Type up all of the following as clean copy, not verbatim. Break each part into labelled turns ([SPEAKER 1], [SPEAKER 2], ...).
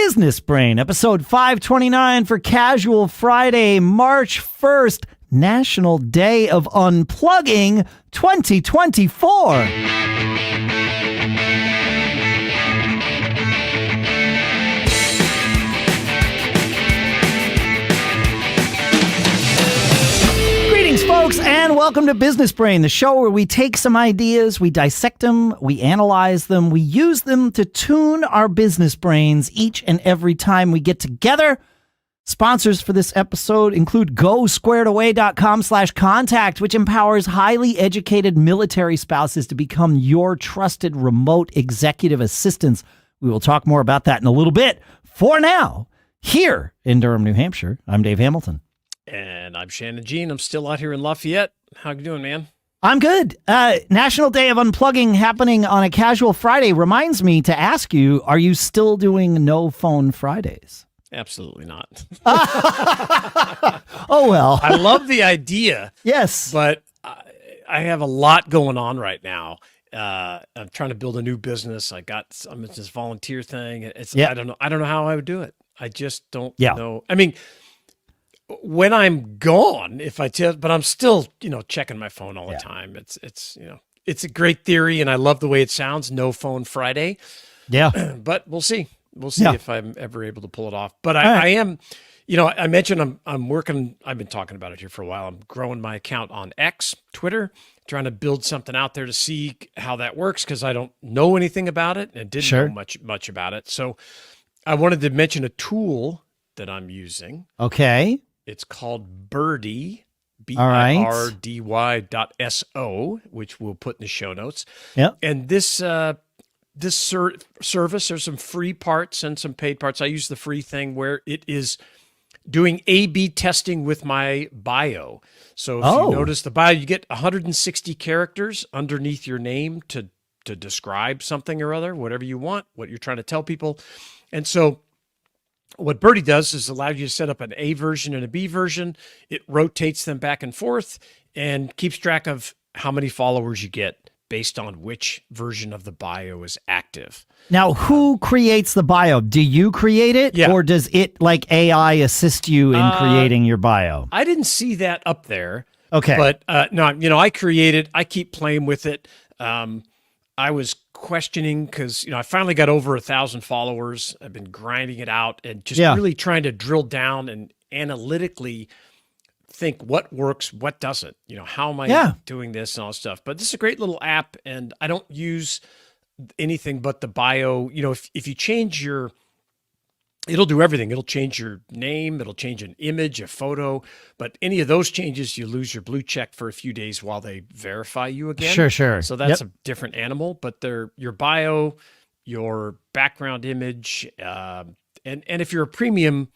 [SPEAKER 1] Business Brain, episode 529 for Casual Friday, March 1st, National Day of Unplugging 2024. Greetings, folks, and welcome to Business Brain, the show where we take some ideas, we dissect them, we analyze them, we use them to tune our business brains each and every time we get together. Sponsors for this episode include GoSquaredAway.com/contact, which empowers highly educated military spouses to become your trusted remote executive assistants. We will talk more about that in a little bit. For now, here in Durham, New Hampshire, I'm Dave Hamilton.
[SPEAKER 2] And I'm Shannon Jean. I'm still out here in Lafayette. How you doing, man?
[SPEAKER 1] I'm good. National Day of Unplugging happening on a Casual Friday reminds me to ask you, are you still doing No Phone Fridays?
[SPEAKER 2] Absolutely not.
[SPEAKER 1] Oh, well.
[SPEAKER 2] I love the idea.
[SPEAKER 1] Yes.
[SPEAKER 2] But I have a lot going on right now. I'm trying to build a new business. I'm in this volunteer thing. I don't know how I would do it. I just don't know. I mean, when I'm gone, but I'm still, checking my phone all the time. It's a great theory, and I love the way it sounds. No Phone Friday.
[SPEAKER 1] Yeah.
[SPEAKER 2] But we'll see. We'll see if I'm ever able to pull it off. But I am, I mentioned I'm working. I've been talking about it here for a while. I'm growing my account on X, Twitter, trying to build something out there to see how that works because I don't know anything about it and didn't know much about it. So I wanted to mention a tool that I'm using.
[SPEAKER 1] Okay.
[SPEAKER 2] It's called Birdy, Birdy.so, which we'll put in the show notes.
[SPEAKER 1] Yeah.
[SPEAKER 2] And this service, there's some free parts and some paid parts. I use the free thing where it is doing A/B testing with my bio. So if you notice the bio, you get 160 characters underneath your name to describe something or other, whatever you want, what you're trying to tell people. And so what Birdy does is allow you to set up an A version and a B version. It rotates them back and forth and keeps track of how many followers you get based on which version of the bio is active.
[SPEAKER 1] Now, who creates the bio? Do you create it?
[SPEAKER 2] Yeah.
[SPEAKER 1] Or does it, like AI, assist you in creating your bio?
[SPEAKER 2] I didn't see that up there.
[SPEAKER 1] Okay.
[SPEAKER 2] But no, I created, I keep playing with it. I was questioning because, I finally got over 1,000 followers. I've been grinding it out and just really trying to drill down and analytically think what works, what doesn't, how am I doing this and all this stuff. But this is a great little app and I don't use anything but the bio. If you change it'll do everything. It'll change your name. It'll change an image, a photo, but any of those changes, you lose your blue check for a few days while they verify you again.
[SPEAKER 1] Sure.
[SPEAKER 2] So that's a different animal, but your bio, your background image, and if you're a premium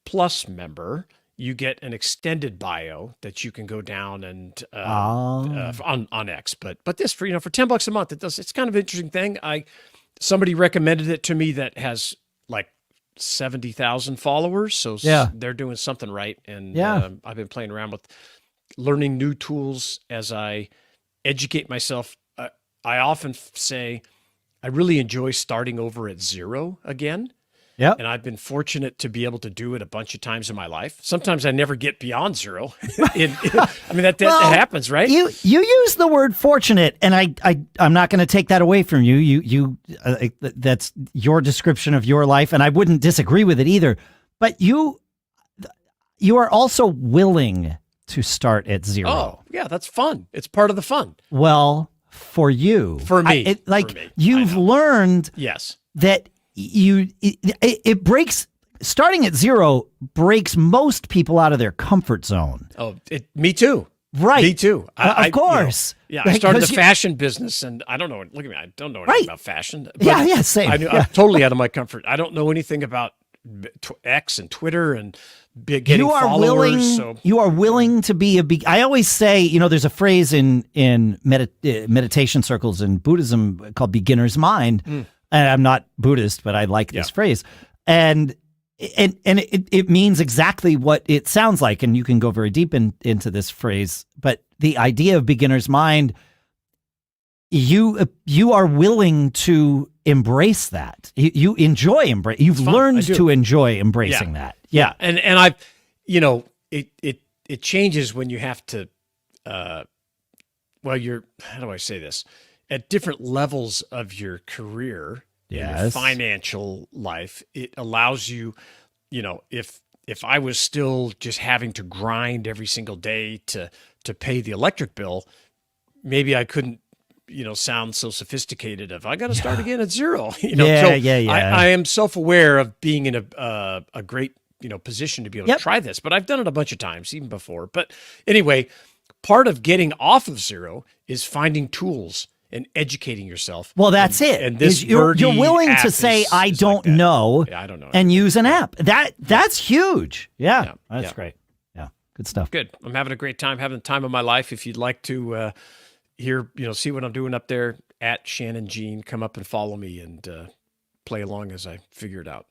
[SPEAKER 2] plus member, you get an extended bio that you can go down and on X. But this for $10 a month, it's kind of an interesting thing. Somebody recommended it to me that has like 70,000 followers, so they're doing something right. And I've been playing around with learning new tools as I educate myself. I often say I really enjoy starting over at zero again.
[SPEAKER 1] Yeah.
[SPEAKER 2] And I've been fortunate to be able to do it a bunch of times in my life. Sometimes I never get beyond zero. That happens, right?
[SPEAKER 1] You use the word fortunate, and I'm not going to take that away from you. That's your description of your life, and I wouldn't disagree with it either. But you are also willing to start at zero.
[SPEAKER 2] Oh, yeah, that's fun. It's part of the fun.
[SPEAKER 1] Well, for you,
[SPEAKER 2] for me,
[SPEAKER 1] you've learned, that. It breaks, starting at zero breaks most people out of their comfort zone.
[SPEAKER 2] Oh, me too.
[SPEAKER 1] Right.
[SPEAKER 2] Me too.
[SPEAKER 1] Of course.
[SPEAKER 2] I started the fashion business and I don't know. Look at me. I don't know anything about fashion.
[SPEAKER 1] But same.
[SPEAKER 2] I'm totally out of my comfort. I don't know anything about X and Twitter and getting followers.
[SPEAKER 1] You are willing to be I always say, there's a phrase in meditation circles in Buddhism called beginner's mind. And I'm not Buddhist, but I like this phrase. And it means exactly what it sounds like. And you can go very deep into this phrase. But the idea of beginner's mind, you are willing to embrace that. You enjoy you've learned to enjoy embracing that. Yeah.
[SPEAKER 2] And I've, it changes when you have to, how do I say this? At different levels of your career, your financial life, it allows you, if I was still just having to grind every single day to pay the electric bill, maybe I couldn't, sound so sophisticated I got to start again at zero. I am self-aware of being in a great, position to be able to try this, but I've done it a bunch of times even before. But anyway, part of getting off of zero is finding tools and educating yourself.
[SPEAKER 1] Well, that's it.
[SPEAKER 2] And this
[SPEAKER 1] you're willing to say, I don't know,
[SPEAKER 2] I don't know,
[SPEAKER 1] and use an app. That's huge. Yeah. That's great. Yeah. Good stuff.
[SPEAKER 2] Good. I'm having a great time, having the time of my life. If you'd like to see what I'm doing up there at Shannon Jean, come up and follow me and play along as I figure it out.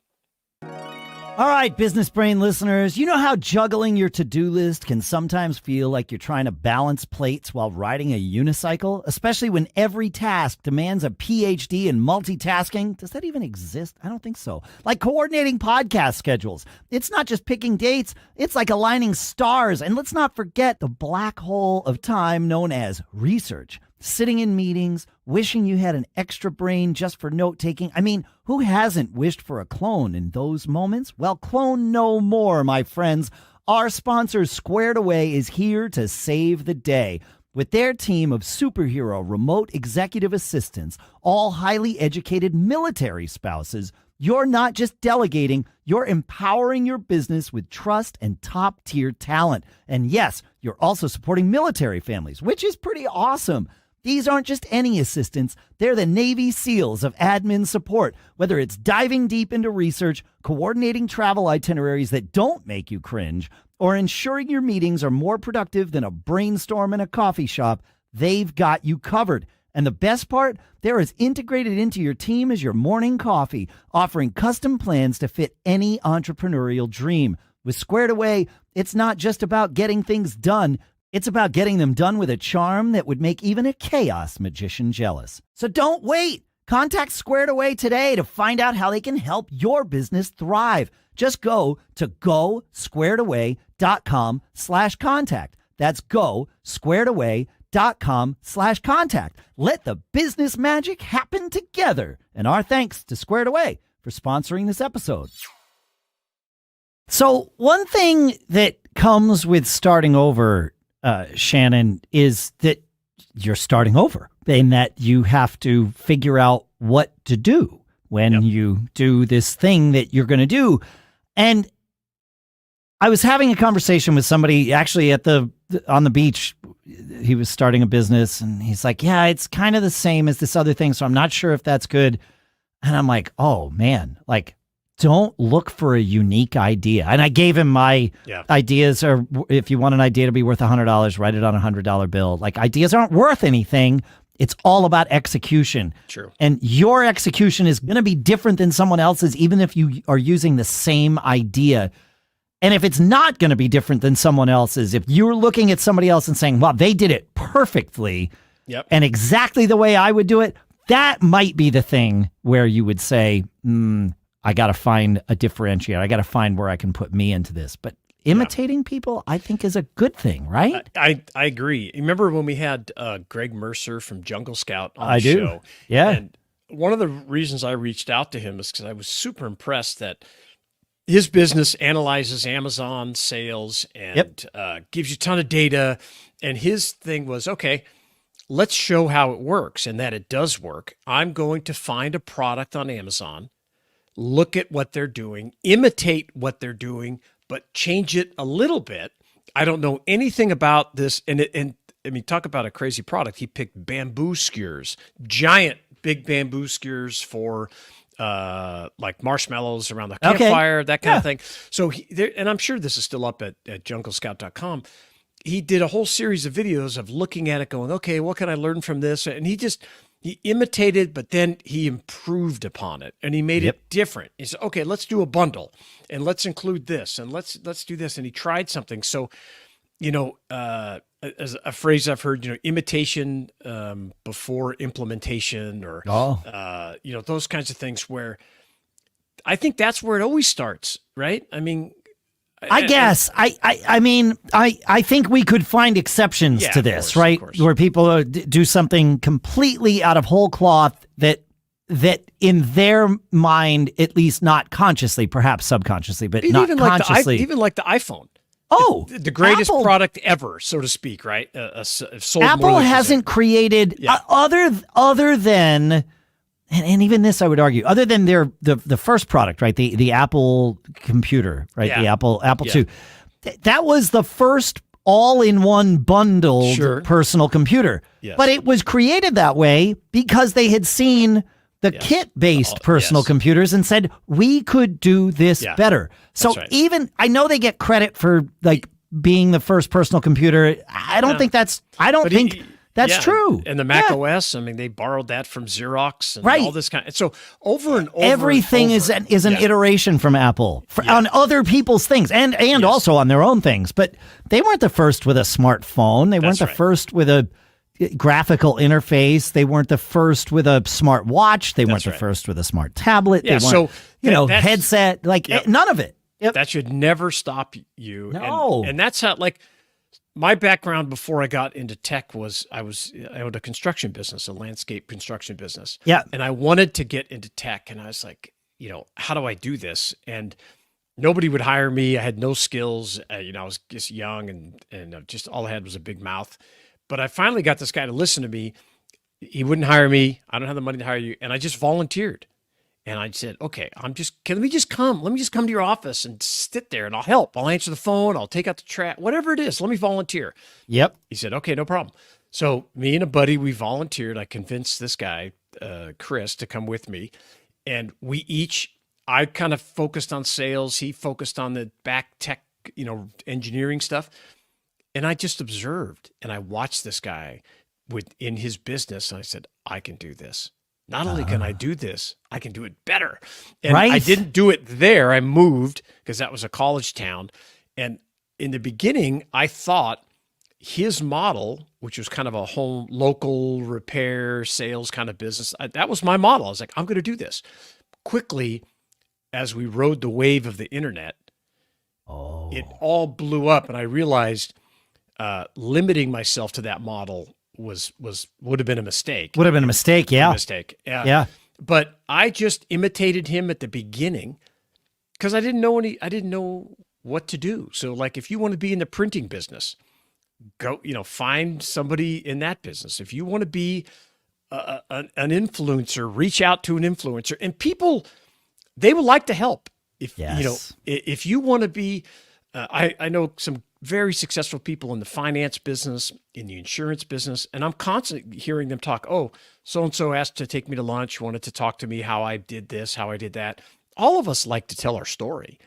[SPEAKER 1] All right, Business Brain listeners, you know how juggling your to-do list can sometimes feel like you're trying to balance plates while riding a unicycle, especially when every task demands a PhD in multitasking? Does that even exist? I don't think so. Like coordinating podcast schedules. It's not just picking dates, it's like aligning stars. And let's not forget the black hole of time known as research. Sitting in meetings, wishing you had an extra brain just for note-taking. I mean, who hasn't wished for a clone in those moments? Well, clone no more, my friends. Our sponsor, Squared Away, is here to save the day. With their team of superhero remote executive assistants, all highly educated military spouses, you're not just delegating, you're empowering your business with trust and top-tier talent. And yes, you're also supporting military families, which is pretty awesome. These aren't just any assistants. They're the Navy SEALs of admin support. Whether it's diving deep into research, coordinating travel itineraries that don't make you cringe, or ensuring your meetings are more productive than a brainstorm in a coffee shop, they've got you covered. And the best part, they're as integrated into your team as your morning coffee, offering custom plans to fit any entrepreneurial dream. With Squared Away, it's not just about getting things done. It's about getting them done with a charm that would make even a chaos magician jealous. So don't wait. Contact Squared Away today to find out how they can help your business thrive. Just go to gosquaredaway.com/contact. That's gosquaredaway.com/contact. Let the business magic happen together. And our thanks to Squared Away for sponsoring this episode. So one thing that comes with starting over, Shannon, is that you're starting over and that you have to figure out what to do when you do this thing that you're going to do. And I was having a conversation with somebody actually on the beach. He was starting a business and he's like, yeah, it's kind of the same as this other thing. So I'm not sure if that's good. And I'm like, oh man, like, don't look for a unique idea. And I gave him my ideas, or if you want an idea to be worth $100, write it on a $100 bill. Like, ideas aren't worth anything. It's all about execution.
[SPEAKER 2] True.
[SPEAKER 1] And your execution is going to be different than someone else's, even if you are using the same idea. And if it's not going to be different than someone else's, if you're looking at somebody else and saying, well, they did it perfectly and exactly the way I would do it, that might be the thing where you would say, I got to find a differentiator. I got to find where I can put me into this. But imitating people, I think, is a good thing, right?
[SPEAKER 2] I agree. Remember when we had Greg Mercer from Jungle Scout on the show?
[SPEAKER 1] Yeah.
[SPEAKER 2] And one of the reasons I reached out to him is because I was super impressed that his business analyzes Amazon sales and gives you a ton of data. And his thing was, okay, let's show how it works and that it does work. I'm going to find a product on Amazon, look at what they're doing, imitate what they're doing, but change it a little bit. I don't know anything about this. And I mean, talk about a crazy product. He picked bamboo skewers, giant big bamboo skewers for like marshmallows around the campfire, that kind of thing. So and I'm sure this is still up at junglescout.com. He did a whole series of videos of looking at it going, okay, what can I learn from this? And he imitated, but then he improved upon it and he made it different. He said, okay, let's do a bundle and let's include this and let's do this. And he tried something. So as a phrase I've heard, imitation before implementation, or those kinds of things, where I think that's where it always starts, right? I mean,
[SPEAKER 1] I think we could find exceptions to this, right? Where people do something completely out of whole cloth that in their mind, at least not consciously, perhaps subconsciously, but not consciously.
[SPEAKER 2] Even like the iPhone.
[SPEAKER 1] Oh,
[SPEAKER 2] the greatest product ever, so to speak, right? Sold
[SPEAKER 1] Apple hasn't created other than, and even this I would argue, other than the first product, right? The Apple computer, right? The Apple II. That was the first all-in-one bundled personal computer. Yes. But it was created that way because they had seen the kit-based personal computers and said, we could do this better. So even, I know they get credit for like being the first personal computer. I don't think that's true.
[SPEAKER 2] And the Mac OS, I mean, they borrowed that from Xerox and all this kind of, so over and over.
[SPEAKER 1] Everything is an iteration from Apple on other people's things and also on their own things. But they weren't the first with a smartphone. They weren't the first with a graphical interface. They weren't the first with a smart watch. They weren't the first with a smart tablet. They weren't, headset, none of it. Yep.
[SPEAKER 2] That should never stop you.
[SPEAKER 1] No.
[SPEAKER 2] And that's how, like, my background before I got into tech was I owned a construction business, a landscape construction business.
[SPEAKER 1] Yeah.
[SPEAKER 2] And I wanted to get into tech. And I was like, how do I do this? And nobody would hire me. I had no skills. I was just young and just all I had was a big mouth. But I finally got this guy to listen to me. He wouldn't hire me. I don't have the money to hire you. And I just volunteered. And I said, okay, let me just come to your office and sit there and I'll help. I'll answer the phone. I'll take out the trash, whatever it is. Let me volunteer.
[SPEAKER 1] Yep.
[SPEAKER 2] He said, okay, no problem. So me and a buddy, we volunteered. I convinced this guy, Chris, to come with me. And I kind of focused on sales. He focused on the back tech, engineering stuff. And I just observed and I watched this guy in his business. And I said, I can do this. Not only can I do this, I can do it better. And I didn't do it there. I moved because that was a college town. And in the beginning, I thought his model, which was kind of a home, local repair, sales kind of business, that was my model. I was like, I'm going to do this. Quickly, as we rode the wave of the internet, it all blew up. And I realized limiting myself to that model would have been a mistake.
[SPEAKER 1] Would have been a mistake, yeah.
[SPEAKER 2] Yeah. But I just imitated him at the beginning because I didn't know what to do. So like if you want to be in the printing business, go, find somebody in that business. If you want to be an influencer, reach out to an influencer. And people, they would like to help. If you want to be I know some very successful people in the finance business, in the insurance business, and I'm constantly hearing them talk, oh, so-and-so asked to take me to lunch, wanted to talk to me how I did this, how I did that. All of us like to tell our story.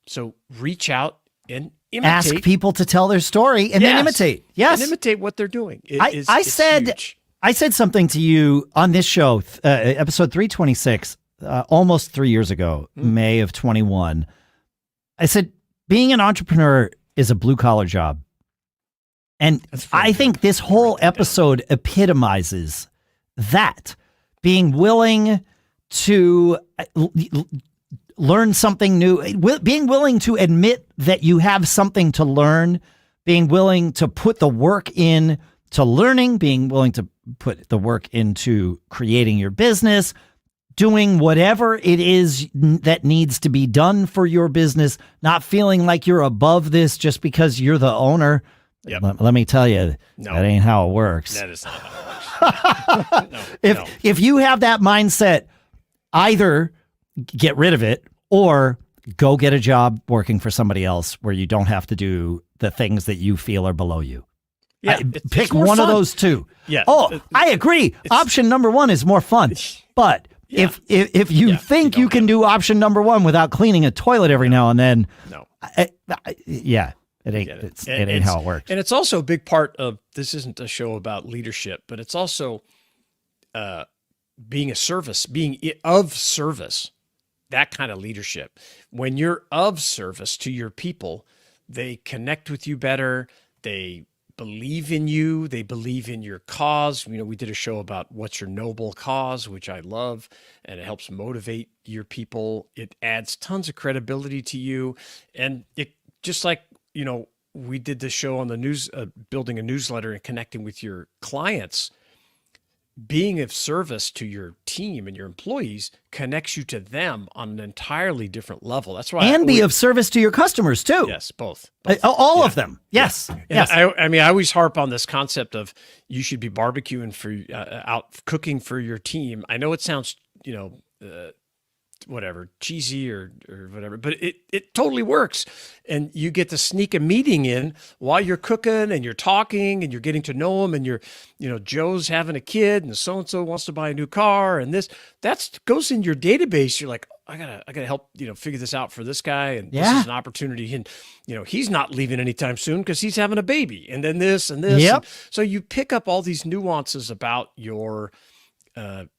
[SPEAKER 2] So reach out and imitate.
[SPEAKER 1] Ask people to tell their story and then imitate. Yes.
[SPEAKER 2] And imitate what they're doing.
[SPEAKER 1] I said something to you on this show, episode 326, almost 3 years ago, May of 21. I said, being an entrepreneur is a blue-collar job. And I think this whole episode epitomizes that. Being willing to learn something new, being willing to admit that you have something to learn, being willing to put the work in to learning, being willing to put the work into creating your business, doing whatever it is that needs to be done for your business, not feeling like you're above this just because you're the owner.
[SPEAKER 2] Yep.
[SPEAKER 1] Let me tell you, that ain't how it works.
[SPEAKER 2] That is not how it works.
[SPEAKER 1] If you have that mindset, either get rid of it or go get a job working for somebody else where you don't have to do the things that you feel are below you.
[SPEAKER 2] Yeah,
[SPEAKER 1] pick one of those two.
[SPEAKER 2] Yeah.
[SPEAKER 1] Oh, I agree. Option number one is more fun, but if you think you can do option number one without cleaning a toilet every now and then, it ain't how it works.
[SPEAKER 2] And it's also a big part of, this isn't a show about leadership, but it's also being of service, that kind of leadership. When you're of service to your people, they connect with you better. they believe in you. They believe in your cause. You know, we did a show about what's your noble cause, which I love, and it helps motivate your people. It adds tons of credibility to you. And it just like, you know, we did this show on the news, building a newsletter and connecting with your clients. Being of service to your team and your employees connects you to them on an entirely different level. That's why,
[SPEAKER 1] and be of service to your customers too.
[SPEAKER 2] Yes, both.
[SPEAKER 1] All of them. Yes, yes.
[SPEAKER 2] I mean, I always harp on this concept of you should be barbecuing for out cooking for your team. I know it sounds, you know, whatever, cheesy or whatever, but it totally works. And you get to sneak a meeting in while you're cooking and you're talking and you're getting to know them, and you're, you know, Joe's having a kid and so-and-so wants to buy a new car, and that goes in your database. You're like, I gotta help, you know, figure this out for this guy. And this is an opportunity. And, you know, he's not leaving anytime soon because he's having a baby, and then this and this.
[SPEAKER 1] Yep.
[SPEAKER 2] And so you pick up all these nuances about your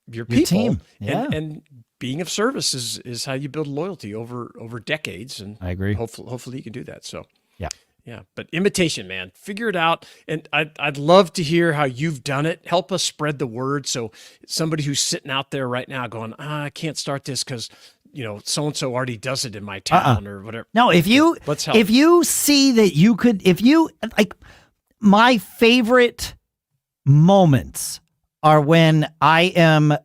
[SPEAKER 2] people,
[SPEAKER 1] team. Yeah.
[SPEAKER 2] and being of service is how you build loyalty over decades. And
[SPEAKER 1] I agree.
[SPEAKER 2] Hopefully you can do that. So
[SPEAKER 1] yeah.
[SPEAKER 2] But imitation, man, figure it out. And I'd love to hear how you've done it. Help us spread the word. So somebody who's sitting out there right now going, I can't start this because, you know, so-and-so already does it in my town or whatever.
[SPEAKER 1] No,
[SPEAKER 2] let's help.
[SPEAKER 1] If you see that you could, like, my favorite moments are when I am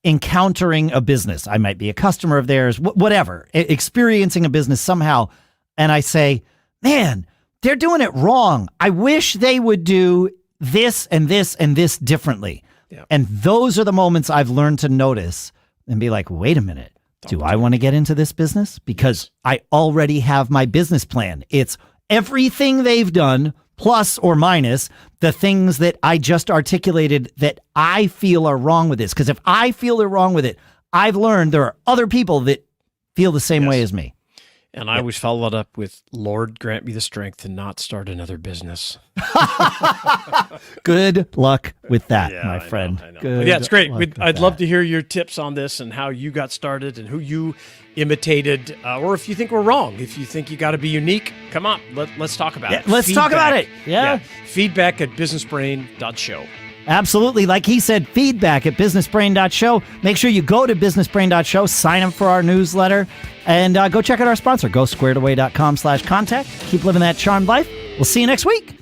[SPEAKER 1] encountering a business. I might be a customer of theirs, whatever, experiencing a business somehow. And I say, man, they're doing it wrong. I wish they would do this and this and this differently.
[SPEAKER 2] Yeah.
[SPEAKER 1] And those are the moments I've learned to notice and be like, wait a minute. Do I want to get into this business? Because I already have my business plan. It's everything they've done plus or minus the things that I just articulated that I feel are wrong with this. Because if I feel they're wrong with it, I've learned there are other people that feel the same way as me.
[SPEAKER 2] And I always follow it up with, Lord, grant me the strength to not start another business.
[SPEAKER 1] Good luck with that, my friend.
[SPEAKER 2] I know.
[SPEAKER 1] Good
[SPEAKER 2] yeah, it's great. I'd love
[SPEAKER 1] that.
[SPEAKER 2] to hear your tips on this and how you got started and who you imitated. Or if you think we're wrong, if you think you got to be unique, come on, let's talk about it.
[SPEAKER 1] Let's talk about it. Yeah.
[SPEAKER 2] Feedback at businessbrain.show.
[SPEAKER 1] Absolutely. Like he said, feedback at businessbrain.show. Make sure you go to businessbrain.show, sign up for our newsletter, and go check out our sponsor, GoSquaredAway.com/contact. Keep living that charmed life. We'll see you next week.